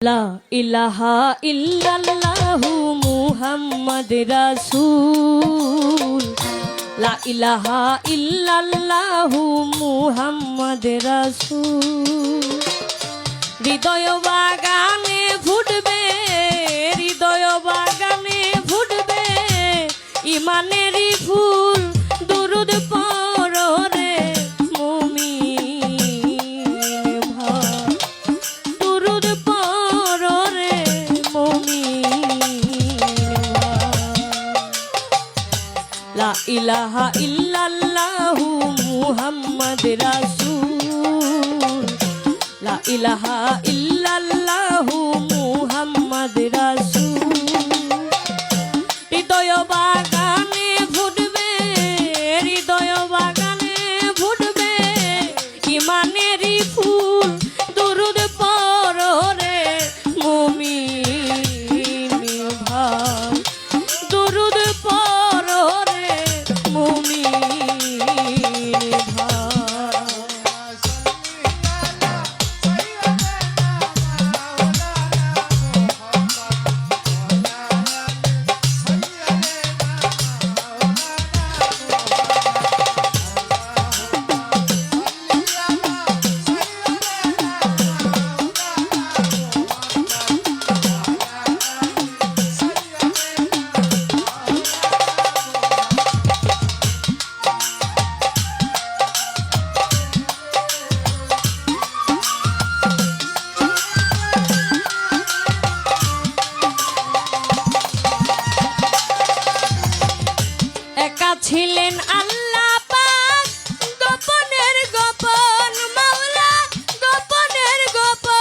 লা ইলাহা ইল্লাল্লাহু মুহাম্মাদ রাসূল। লা ইলাহা ইল্লাল্লাহু মুহাম্মাদ রাসূল। হৃদয় বাগানে ফুটবে, হৃদয় বাগানে ফুটবে ইমানেরই ফুল। দুরুদ পড় রে মুমিন ভাই, দুরুদ পড় রে মুমিন ভাই। লা ইলাহা ইল্লাল্লাহু মুহাম্মাদ রাসূল। লা ইলাহা ইল্লাল্লাহু মুহাম্মাদ রাসূল। হৃদয় বাগানে ফুটবে, হৃদয় বাগানে ফুটবে ইমানেরই ফুল। দুরুদ পড় রে মুমিন ভাই, দুরুদ পড় রে মুমিন ভাই। একা ছিলেন আল্লাহ পাক, গোপনের গোপন মাওলা, গোপনের গোপন।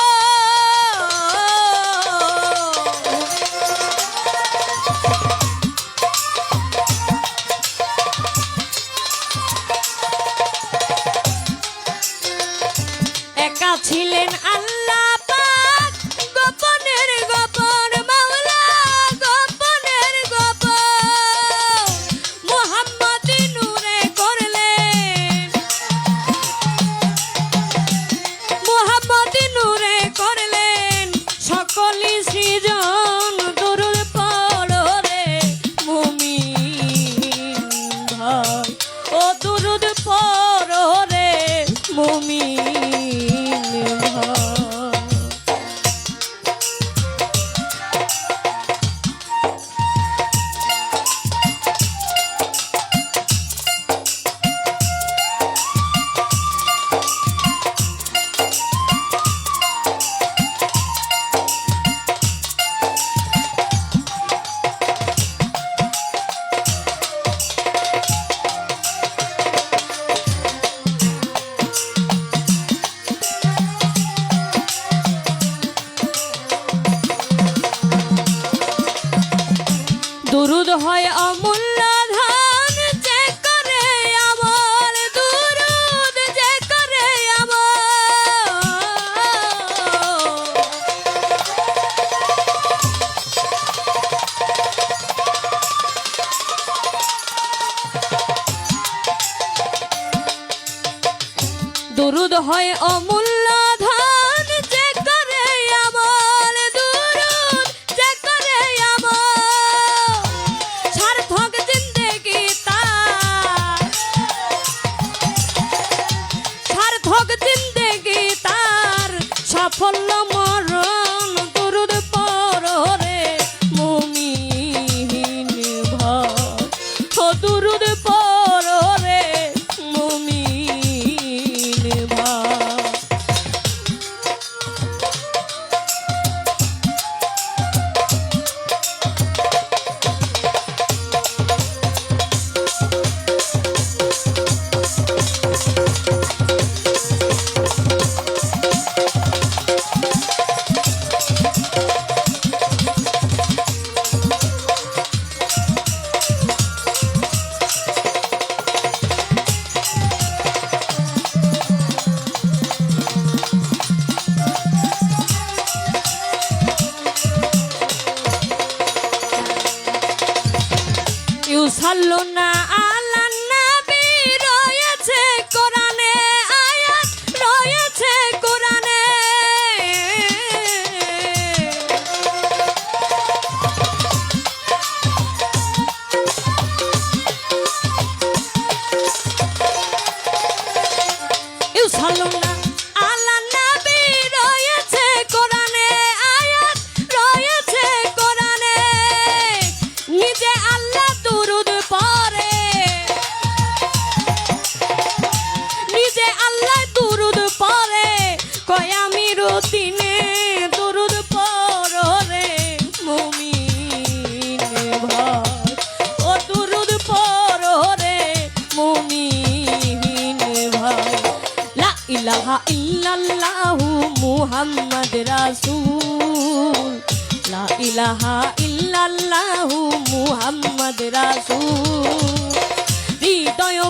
একা ছিলেন আল্লাহ পাক, গোপনের গোপন মাওলা, গোপনের গোপন। মুহাম্মদি নূরে করলেন, মুহাম্মদি নূরে করলেন সকলই সৃজন। দুরুদ পড় রে মুমিন ভাই, ও দুরুদ পড় রে মুমিন ভাই। দুরুদ হয় অমূল্য ধন, যে করে আমল দুরুদ যে করে আমল। দুরুদ হয় অমূল্য ধন, যে করে আমল দুরুদ যে করে আমল। সার্থক জিন্দেগি তার, সার্থক জিন্দেগি তার সাফল্য মরণ। দুরুদ পড় রে মুমিন ভাই, ও দুরুদ পড় রে মুমিন ভাই। ইউসাল্লুনা আলান নবী রয়েছে কোরআনে আয়াত, রয়েছে কোরআনে। ইলাহা ইল্লাল্লাহু মুহাম্মদ রাসূল হৃদয়